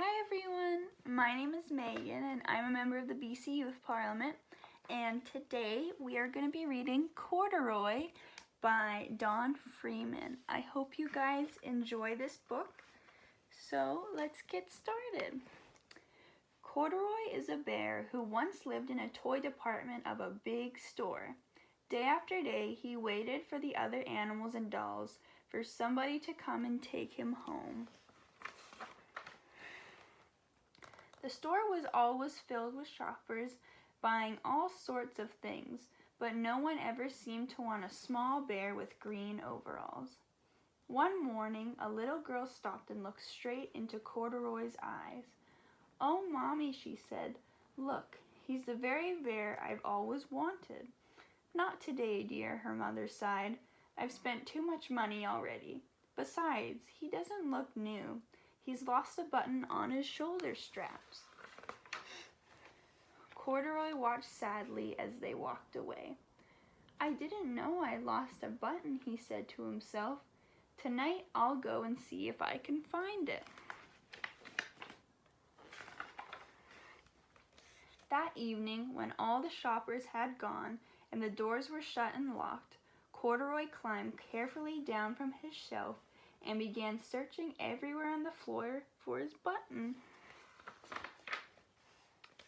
Hi everyone, my name is Megan and I'm a member of the BC Youth Parliament, and today we are going to be reading Corduroy by Don Freeman. I hope you guys enjoy this book, so let's get started. Corduroy is a bear who once lived in a toy department of a big store. Day after day he waited for the other animals and dolls for somebody to come and take him home. The store was always filled with shoppers buying all sorts of things, but no one ever seemed to want a small bear with green overalls. One morning, a little girl stopped and looked straight into Corduroy's eyes. "Oh, Mommy," she said, "look, he's the very bear I've always wanted." "Not today, dear," her mother sighed. "I've spent too much money already. Besides, he doesn't look new. He's lost a button on his shoulder straps." Corduroy watched sadly as they walked away. "I didn't know I lost a button," he said to himself. "Tonight I'll go and see if I can find it." That evening, when all the shoppers had gone and the doors were shut and locked, Corduroy climbed carefully down from his shelf and began searching everywhere on the floor for his button.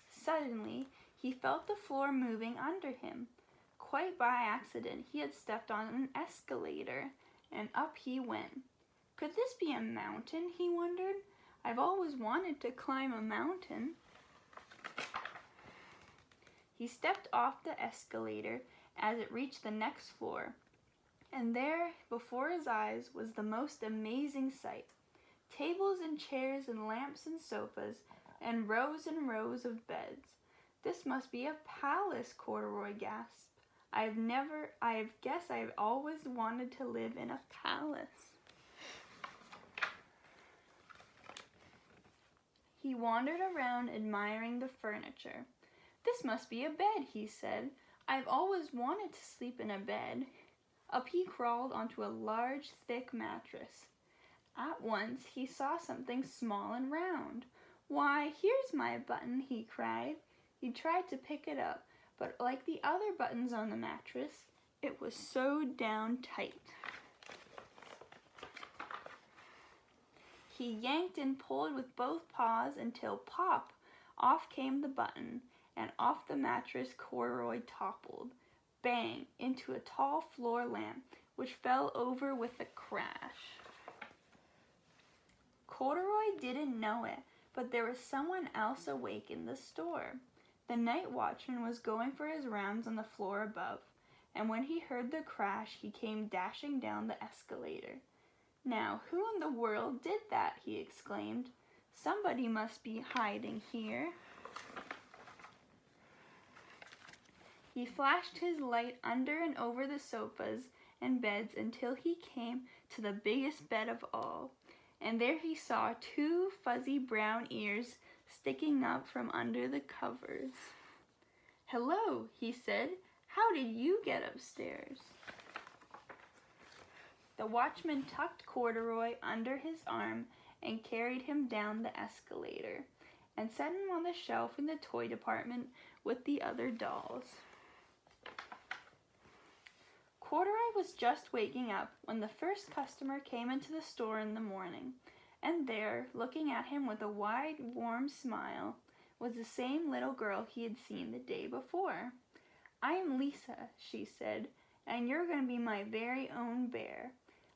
Suddenly, he felt the floor moving under him. Quite by accident, he had stepped on an escalator, and up he went. Could this be a mountain, he wondered? I've always wanted to climb a mountain. He stepped off the escalator as it reached the next floor, and there, before his eyes, was the most amazing sight. Tables and chairs and lamps and sofas and rows of beds. "This must be a palace," Corduroy gasped. I guess I've always wanted to live in a palace." He wandered around admiring the furniture. "This must be a bed," he said. "I've always wanted to sleep in a bed." Up he crawled onto a large, thick mattress. At once he saw something small and round. "Why, here's my button," he cried. He tried to pick it up, but like the other buttons on the mattress, it was sewed down tight. He yanked and pulled with both paws until pop! Off came the button, and off the mattress Corduroy toppled. Bang! Into a tall floor lamp, which fell over with a crash. Corduroy didn't know it, but there was someone else awake in the store. The night watchman was going for his rounds on the floor above, and when he heard the crash, he came dashing down the escalator. "Now, who in the world did that?" he exclaimed. "Somebody must be hiding here." He flashed his light under and over the sofas and beds until he came to the biggest bed of all, and there he saw two fuzzy brown ears sticking up from under the covers. "Hello," he said. "How did you get upstairs?" The watchman tucked Corduroy under his arm and carried him down the escalator and set him on the shelf in the toy department with the other dolls. Corduroy was just waking up when the first customer came into the store in the morning, and there, looking at him with a wide, warm smile, was the same little girl he had seen the day before. "I am Lisa," she said, "and you're going to be my very own bear.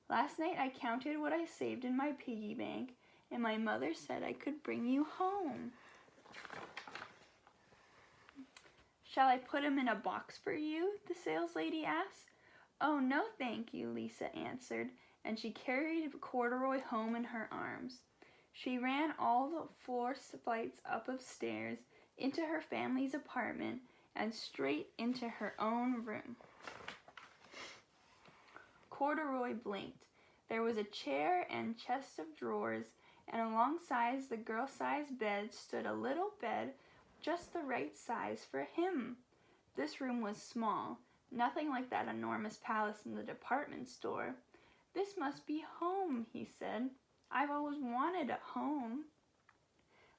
Last night I counted what I saved in my piggy bank, and my mother said I could bring you home." "Shall I put him in a box for you?" the saleslady asked. "Oh, no, thank you," Lisa answered, and she carried Corduroy home in her arms. She ran all the 4 flights up of stairs into her family's apartment and straight into her own room. Corduroy blinked. There was a chair and chest of drawers, and alongside the girl-sized bed stood a little bed just the right size for him. This room was small, nothing like that enormous palace in the department store. "This must be home," he said. "I've always wanted a home."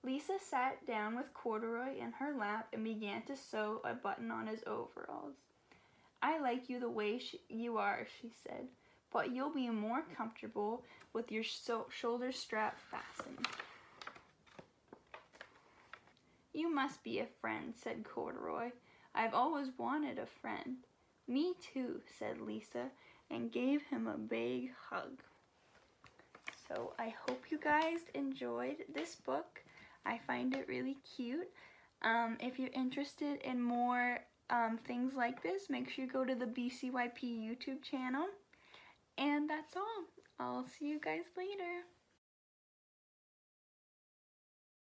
Lisa sat down with Corduroy in her lap and began to sew a button on his overalls. "I like you the way you are," she said, "but you'll be more comfortable with your shoulder strap fastened." "You must be a friend," said Corduroy. "I've always wanted a friend." "Me too," said Lisa, and gave him a big hug. So I hope you guys enjoyed this book. I find it really cute. If you're interested in more things like this, make sure you go to the BCYP YouTube channel. And that's all. I'll see you guys later.